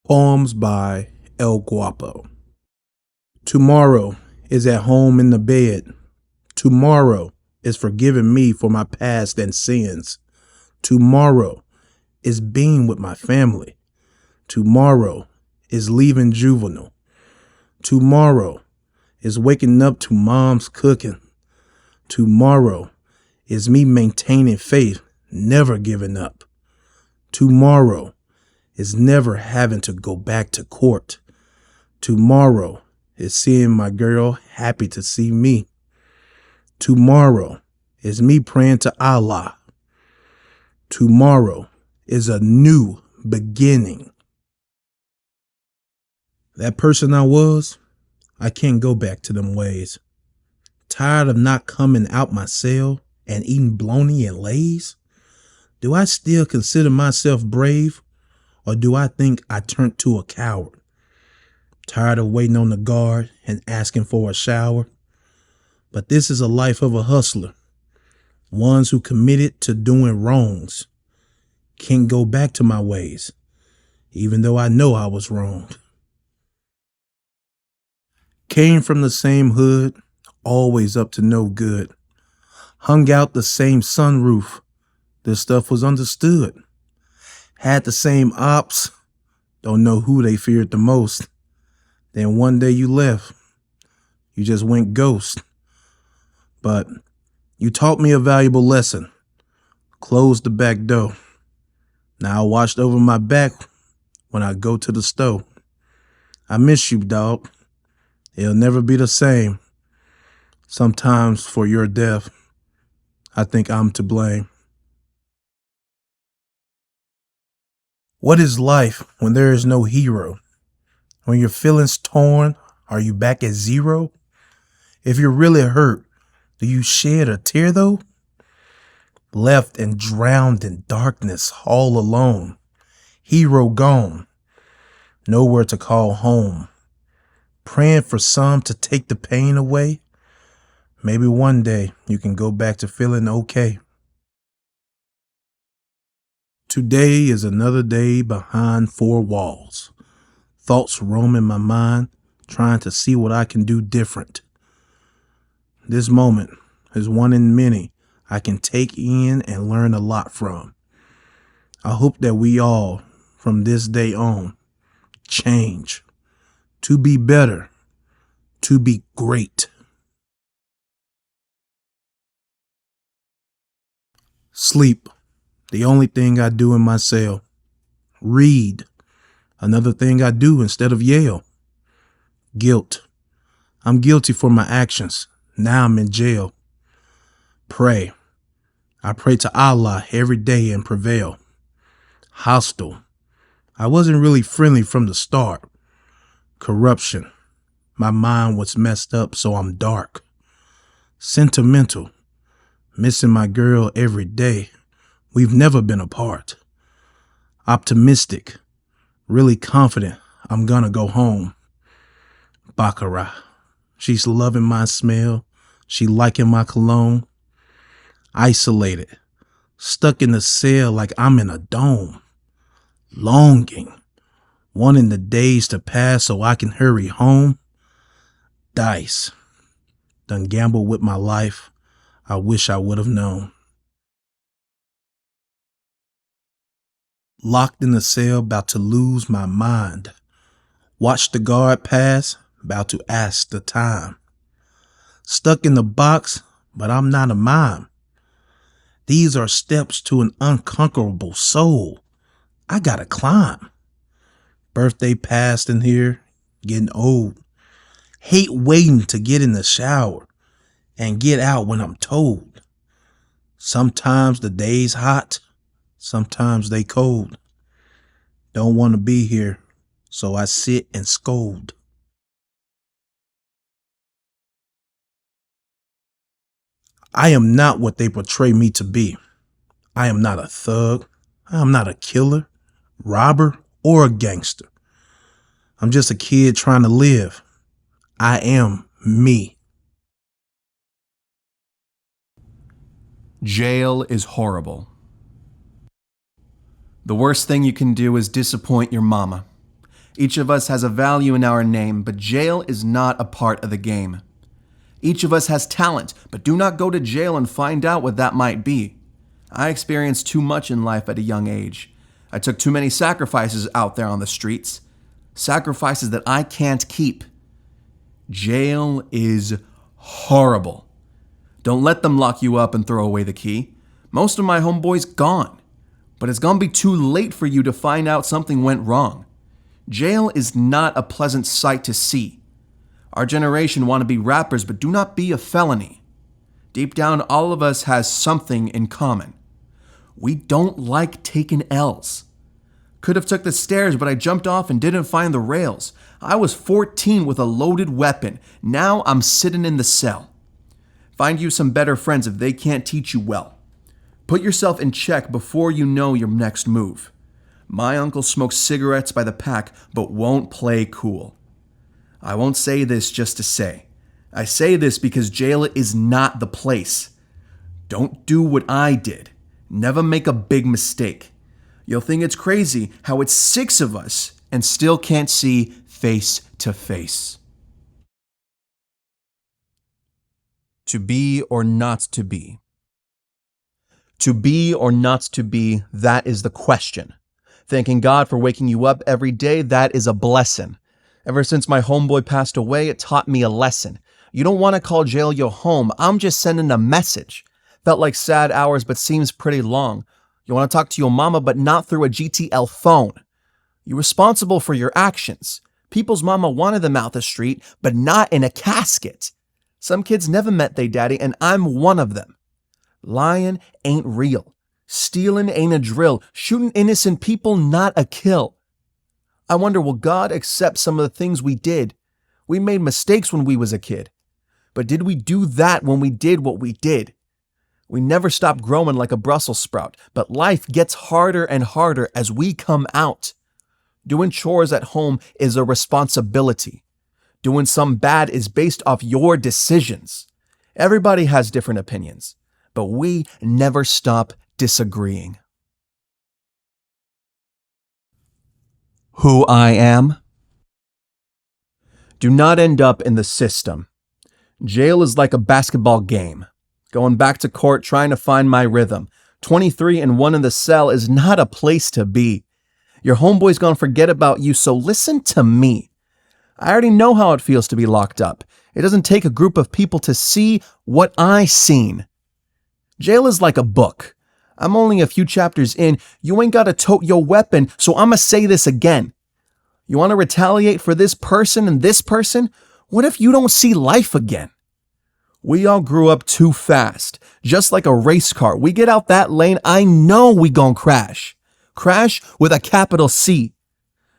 Poems by El Guapo. Tomorrow is at home in the bed. Tomorrow is forgiving me for my past and sins. Tomorrow is being with my family. Tomorrow is leaving juvenile. Tomorrow is waking up to mom's cooking. Tomorrow is me maintaining faith, never giving up. Tomorrow is never having to go back to court. Tomorrow is seeing my girl happy to see me. Tomorrow is me praying to Allah. Tomorrow is a new beginning. That person I was, I can't go back to them ways. Tired of not coming out my cell and eating bologna and Lay's? Do I still consider myself brave, or do I think I turned to a coward? Tired of waiting on the guard and asking for a shower? But this is a life of a hustler, ones who committed to doing wrongs. Can't go back to my ways, even though I know I was wrong. Came from the same hood, always up to no good. Hung out the same sunroof, this stuff was understood. Had the same ops, don't know who they feared the most. Then one day you left, you just went ghost. But you taught me a valuable lesson. Closed the back door. Now I watched over my back when I go to the store. I miss you, dog. It'll never be the same. Sometimes for your death, I think I'm to blame. What is life when there is no hero? When your feelings torn, are you back at zero? If you're really hurt, do you shed a tear though? Left and drowned in darkness all alone. Hero gone. Nowhere to call home. Praying for some to take the pain away. Maybe one day you can go back to feeling okay. Today is another day behind four walls. Thoughts roam in my mind, trying to see what I can do different. This moment is one in many I can take in and learn a lot from. I hope that we all, from this day on, change to be better, to be great. Sleep, the only thing I do in my cell. Read, another thing I do instead of yell. Guilt, I'm guilty for my actions. Now I'm in jail. Pray, I pray to Allah every day and prevail. Hostile, I wasn't really friendly from the start. Corruption, my mind was messed up, so I'm dark. Sentimental, missing my girl every day. We've never been apart. Optimistic, really confident I'm gonna go home. Baccarat, she's loving my smell. She liking my cologne. Isolated, stuck in the cell like I'm in a dome. Longing, wanting the days to pass so I can hurry home. Dice, done gambled with my life. I wish I would have known. Locked in the cell, about to lose my mind. Watch the guard pass, about to ask the time. Stuck in the box, but I'm not a mime. These are steps to an unconquerable soul. I gotta climb. Birthday passed in here, getting old. Hate waiting to get in the shower and get out when I'm told. Sometimes the day's hot, sometimes they cold. Don't want to be here, so I sit and scold. I am not what they portray me to be. I am not a thug. I am not a killer, robber, or a gangster. I'm just a kid trying to live. I am me. Jail is horrible. The worst thing you can do is disappoint your mama. Each of us has a value in our name, but jail is not a part of the game. Each of us has talent, but do not go to jail and find out what that might be. I experienced too much in life at a young age. I took too many sacrifices out there on the streets. Sacrifices that I can't keep. Jail is horrible. Don't let them lock you up and throw away the key. Most of my homeboys gone. But it's gonna be too late for you to find out something went wrong. Jail is not a pleasant sight to see. Our generation want to be rappers, but do not be a felony. Deep down, all of us has something in common. We don't like taking L's. Could have took the stairs, but I jumped off and didn't find the rails. I was 14 with a loaded weapon. Now I'm sitting in the cell. Find you some better friends if they can't teach you well. Put yourself in check before you know your next move. My uncle smokes cigarettes by the pack, but won't play cool. I won't say this just to say. I say this because jail is not the place. Don't do what I did. Never make a big mistake. You'll think it's crazy how it's 6 of us and still can't see face to face. To be or not to be. To be or not to be, that is the question. Thanking God for waking you up every day, that is a blessing. Ever since my homeboy passed away, it taught me a lesson. You don't want to call jail your home. I'm just sending a message. Felt like sad hours, but seems pretty long. You want to talk to your mama, but not through a GTL phone. You're responsible for your actions. People's mama wanted them out the street, but not in a casket. Some kids never met their daddy, and I'm one of them. Lying ain't real. Stealing ain't a drill. Shooting innocent people, not a kill. I wonder, will God accept some of the things we did? We made mistakes when we was a kid. But did we do that when we did what we did? We never stop growing like a Brussels sprout, but life gets harder and harder as we come out. Doing chores at home is a responsibility. Doing some bad is based off your decisions. Everybody has different opinions, but we never stop disagreeing. Who I am? Do not end up in the system. Jail is like a basketball game. Going back to court trying to find my rhythm. 23 and 1 in the cell is not a place to be. Your homeboy's gonna forget about you, so listen to me. I already know how it feels to be locked up. It doesn't take a group of people to see what I seen. Jail is like a book. I'm only a few chapters in. You ain't gotta tote your weapon, so I'ma say this again. You wanna retaliate for this person and this person? What if you don't see life again? We all grew up too fast. Just like a race car. We get out that lane, I know we gon' crash. Crash with a capital C.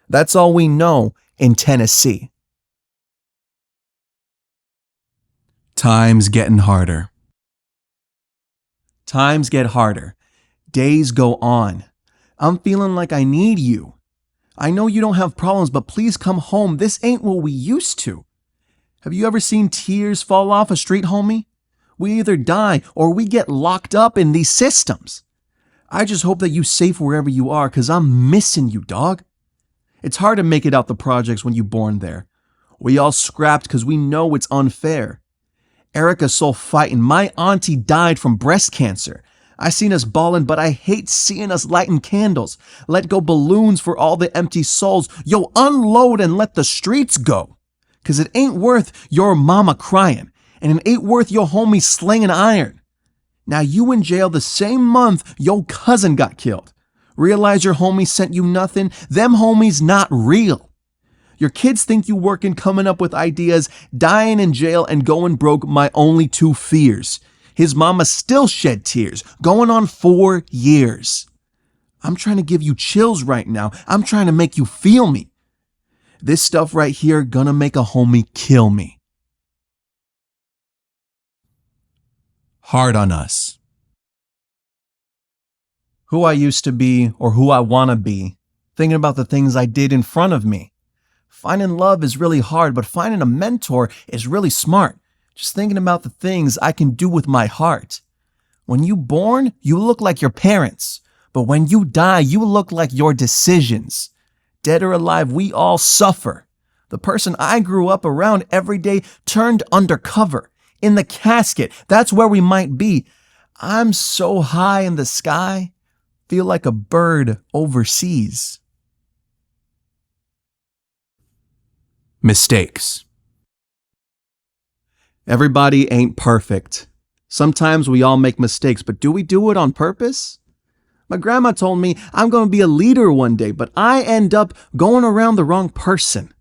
That's all we know in Tennessee. Time's getting harder. Times get harder. Days go on. I'm feeling like I need you. I know you don't have problems, but please come home. This ain't what we used to. Have you ever seen tears fall off a street, homie? We either die or we get locked up in these systems. I just hope that you're safe wherever you are, because I'm missing you, dog. It's hard to make it out the projects when you're born there. We all scrapped because we know it's unfair. Erica's still fighting. My auntie died from breast cancer. I seen us ballin', but I hate seeing us lighting candles. Let go balloons for all the empty souls. Yo, unload and let the streets go. Cause it ain't worth your mama crying, and it ain't worth your homie slinging iron. Now you in jail the same month your cousin got killed. Realize your homie sent you nothing? Them homies not real. Your kids think you working, coming up with ideas, dying in jail and going broke, my only 2 fears. His mama still shed tears, going on 4 years. I'm trying to give you chills right now. I'm trying to make you feel me. This stuff right here gonna make a homie kill me. Hard on us. Who I used to be or who I wanna be, thinking about the things I did in front of me. Finding love is really hard, but finding a mentor is really smart. Just thinking about the things I can do with my heart. When you born, you look like your parents, but when you die, you look like your decisions. dead or alive, we all suffer. The person I grew up around every day turned undercover. In the casket, that's where we might be. I'm so high in the sky, feel like a bird overseas. Mistakes. Everybody ain't perfect. Sometimes we all make mistakes, but do we do it on purpose? My grandma told me I'm going to be a leader one day, but I end up going around the wrong person.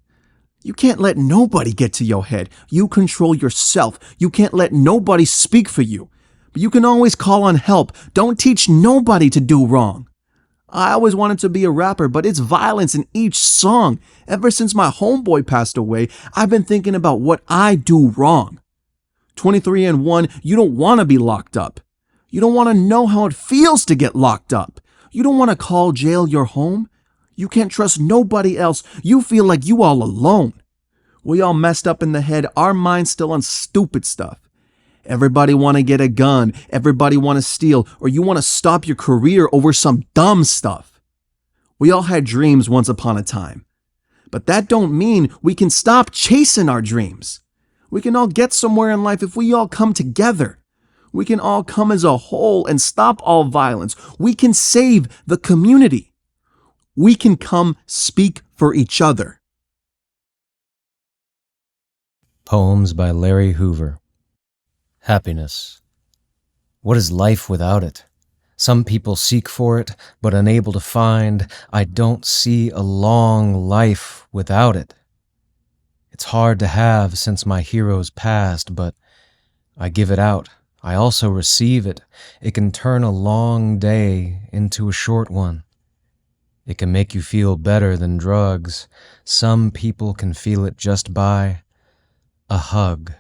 You can't let nobody get to your head. You control yourself. You can't let nobody speak for you. But you can always call on help. Don't teach nobody to do wrong. I always wanted to be a rapper, but it's violence in each song. Ever since my homeboy passed away, I've been thinking about what I do wrong. 23 and 1, you don't want to be locked up. You don't want to know how it feels to get locked up. You don't want to call jail your home. You can't trust nobody else. You feel like you all alone. We all messed up in the head. Our mind's still on stupid stuff. Everybody want to get a gun. Everybody want to steal. Or you want to stop your career over some dumb stuff. We all had dreams once upon a time. But that don't mean we can stop chasing our dreams. We can all get somewhere in life if we all come together. We can all come as a whole and stop all violence. We can save the community. We can come speak for each other. Poems by Larry Hoover. Happiness. What is life without it? Some people seek for it, but unable to find. I don't see a long life without it. It's hard to have since my heroes passed, but I give it out. I also receive it. It can turn a long day into a short one. It can make you feel better than drugs. Some people can feel it just by a hug.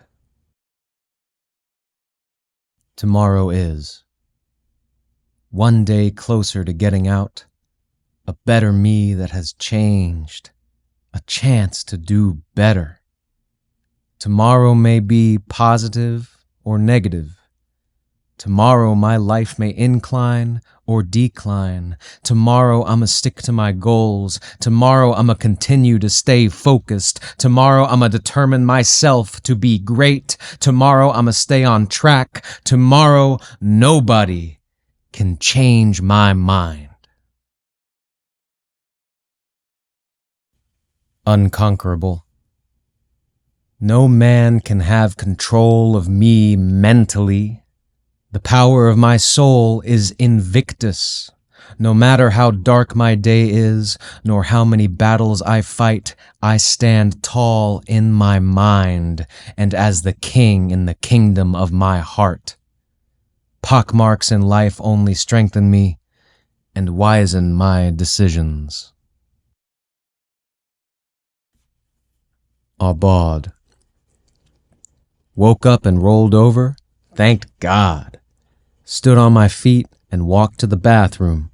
Tomorrow is one day closer to getting out, a better me that has changed, a chance to do better. Tomorrow may be positive or negative. Tomorrow my life may incline or decline. Tomorrow I'ma stick to my goals. Tomorrow I'ma continue to stay focused. Tomorrow I'ma determine myself to be great. Tomorrow I'ma stay on track. Tomorrow nobody can change my mind. Unconquerable. No man can have control of me mentally. The power of my soul is invictus. No matter how dark my day is, nor how many battles I fight, I stand tall in my mind, and as the king in the kingdom of my heart. Pockmarks in life only strengthen me and wisen my decisions. Abad. Woke up and rolled over, thanked God. Stood on my feet and walked to the bathroom.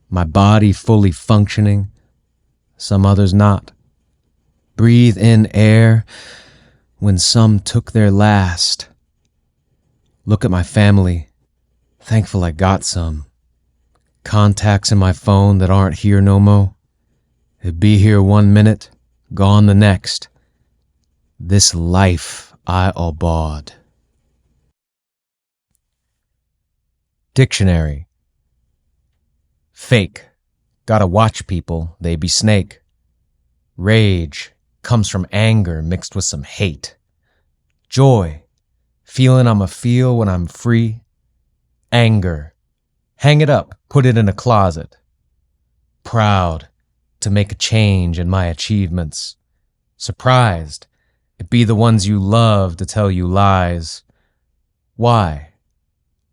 My body fully functioning, some others not. Breathe in air when some took their last. Look at my family, thankful I got some. Contacts in my phone that aren't here no mo. It'd be here 1 minute, gone the next. This life I abhorred. Dictionary. Fake. Gotta watch people, they be snake. Rage comes from anger mixed with some hate. Joy. Feeling I'ma feel when I'm free. Anger. Hang it up, put it in a closet. Proud. To make a change in my achievements. Surprised. It be the ones you love to tell you lies. Why?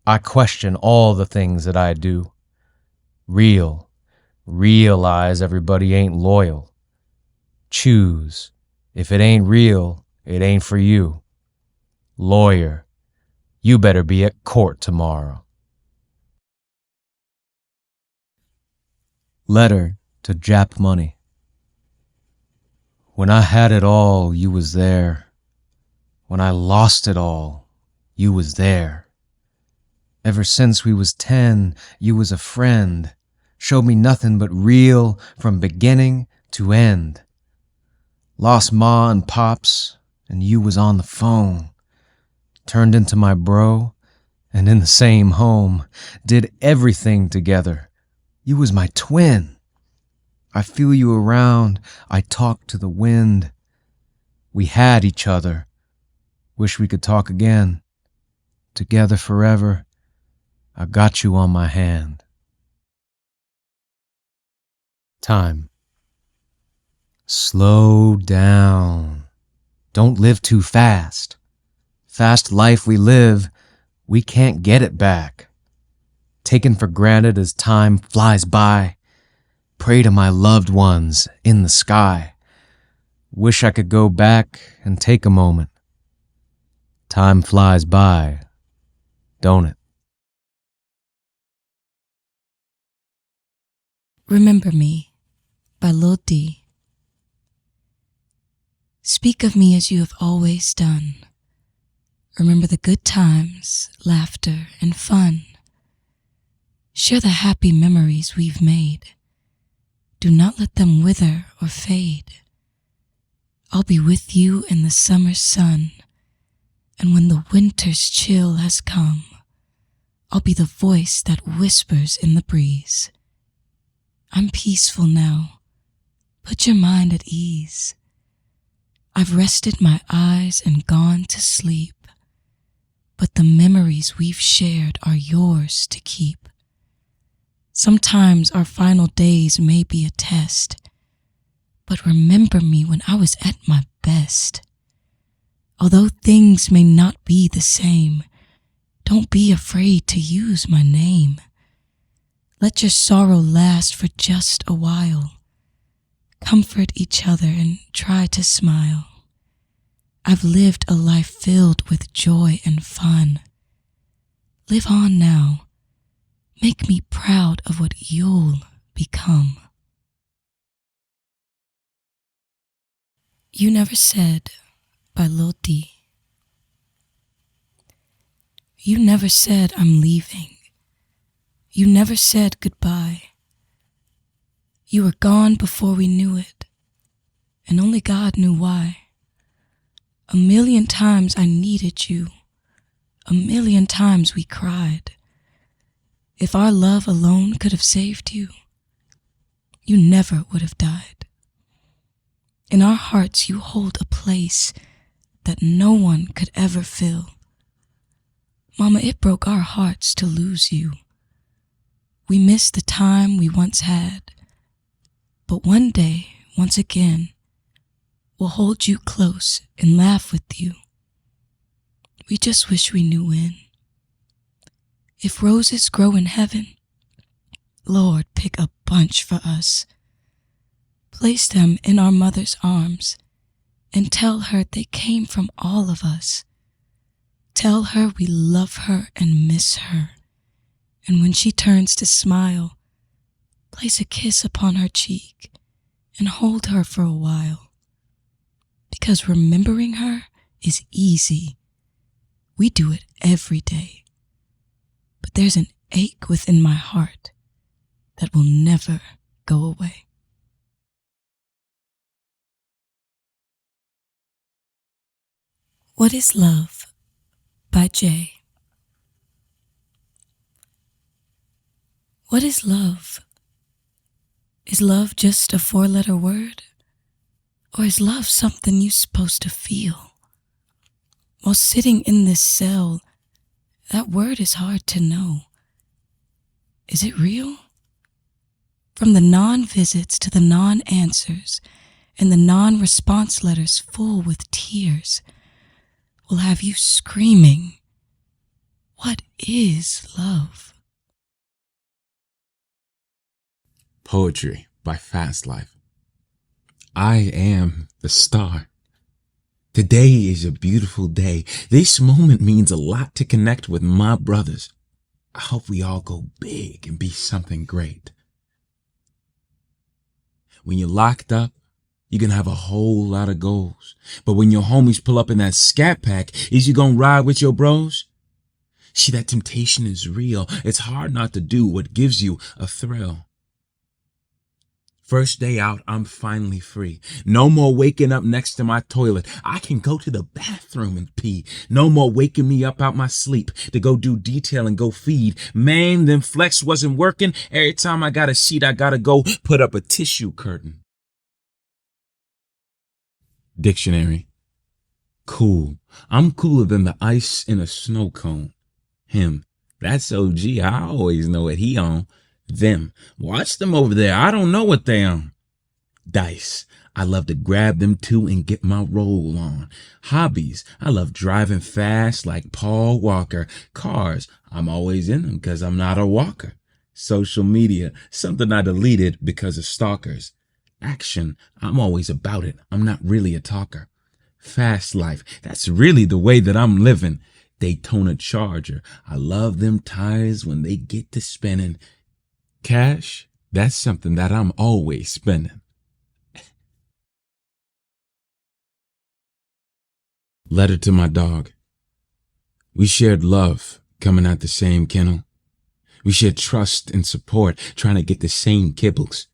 I question all the things that I do. Realize everybody ain't loyal. Choose. If it ain't real, it ain't for you. Lawyer. You better be at court tomorrow. Letter to Jap Money. When I had it all, you was there. When I lost it all, you was there. Ever since we was 10, you was a friend. Showed me nothing but real from beginning to end. Lost Ma and Pops, and you was on the phone. Turned into my bro, and in the same home. Did everything together. You was my twin. I feel you around, I talk to the wind. We had each other. Wish we could talk again. Together forever. I got you on my hand. Time. Slow down. Don't live too fast. Fast life we live, we can't get it back. Taken for granted as time flies by. Pray to my loved ones in the sky. Wish I could go back and take a moment. Time flies by, don't it? Remember Me by Lil D. Speak of me as you have always done. Remember the good times, laughter, and fun. Share the happy memories we've made. Do not let them wither or fade. I'll be with you in the summer sun, and when the winter's chill has come, I'll be the voice that whispers in the breeze. I'm peaceful now. Put your mind at ease. I've rested my eyes and gone to sleep, but the memories we've shared are yours to keep. Sometimes our final days may be a test, but remember me when I was at my best. Although things may not be the same, don't be afraid to use my name. Let your sorrow last for just a while. Comfort each other and try to smile. I've lived a life filled with joy and fun. Live on now. Make me proud of what you'll become. You Never Said by Lil D. You never said I'm leaving. You never said goodbye. You were gone before we knew it, and only God knew why. A million times I needed you. A million times we cried. If our love alone could have saved you, you never would have died. In our hearts you hold a place that no one could ever fill. Mama, it broke our hearts to lose you. We miss the time we once had, but one day, once again, we'll hold you close and laugh with you. We just wish we knew when. If roses grow in heaven, Lord, pick a bunch for us. Place them in our mother's arms and tell her they came from all of us. Tell her we love her and miss her. And when she turns to smile, place a kiss upon her cheek and hold her for a while. Because remembering her is easy. We do it every day. But there's an ache within my heart that will never go away. What is Love by Jay. What is love? Is love just a four-letter word? Or is love something you're supposed to feel? While sitting in this cell, that word is hard to know. Is it real? From the non-visits to the non-answers and the non-response letters full with tears will have you screaming, what is love? Poetry by Fast Life. I am the star. Today is a beautiful day. This moment means a lot to connect with my brothers. I hope we all go big and be something great. When you're locked up, you're gonna have a whole lot of goals. But when your homies pull up in that scat pack, is you gonna ride with your bros? See, that temptation is real. It's hard not to do what gives you a thrill. First day out, I'm finally free. No more waking up next to my toilet. I can go to the bathroom and pee. No more waking me up out my sleep to go do detail and go feed. Man, them flex wasn't working. Every time I got a sheet, I gotta go put up a tissue curtain. Dictionary. Cool. I'm cooler than the ice in a snow cone. Him. That's OG. I always know what he on. Them. Watch them over there. I don't know what they on. Dice. I love to grab them too and get my roll on. Hobbies. I love driving fast like Paul Walker. Cars. I'm always in them because I'm not a walker. Social media. Something I deleted because of stalkers. Action. I'm always about it. I'm not really a talker. Fast life. That's really the way that I'm living. Daytona Charger. I love them tires when they get to spinning. Cash, that's something that I'm always spending. Letter to my dog. We shared love coming out the same kennel. We shared trust and support trying to get the same kibbles.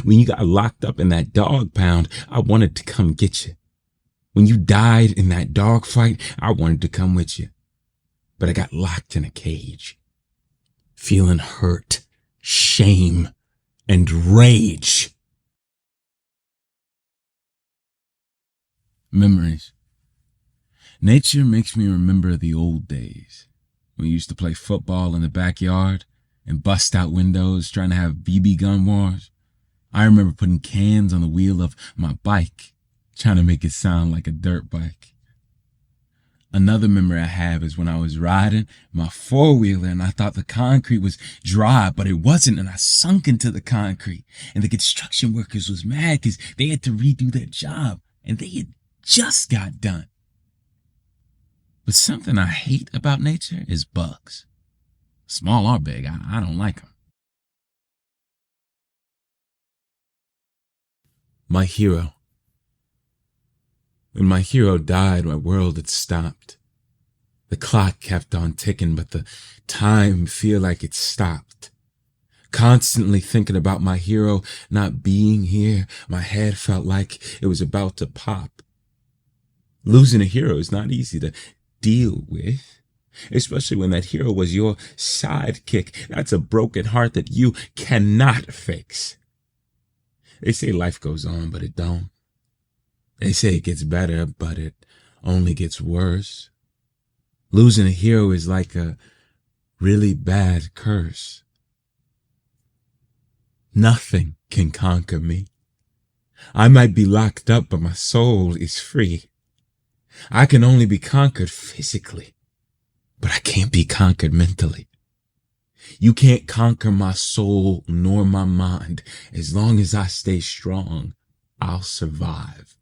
When you got locked up in that dog pound, I wanted to come get you. When you died in that dog fight, I wanted to come with you. But I got locked in a cage. Feeling hurt, shame, and rage. Memories. Nature makes me remember the old days. We used to play football in the backyard and bust out windows trying to have BB gun wars. I remember putting cans on the wheel of my bike, trying to make it sound like a dirt bike. Another memory I have is when I was riding my four-wheeler and I thought the concrete was dry, but it wasn't, and I sunk into the concrete. And the construction workers was mad because they had to redo their job, and they had just got done. But something I hate about nature is bugs. Small or big, I don't like them. My hero. When my hero died, my world had stopped. The clock kept on ticking, but the time feel like it stopped. Constantly thinking about my hero not being here, my head felt like it was about to pop. Losing a hero is not easy to deal with, especially when that hero was your sidekick. That's a broken heart that you cannot fix. They say life goes on, but it don't. They say it gets better, but it only gets worse. Losing a hero is like a really bad curse. Nothing can conquer me. I might be locked up, but my soul is free. I can only be conquered physically, but I can't be conquered mentally. You can't conquer my soul nor my mind. As long as I stay strong, I'll survive.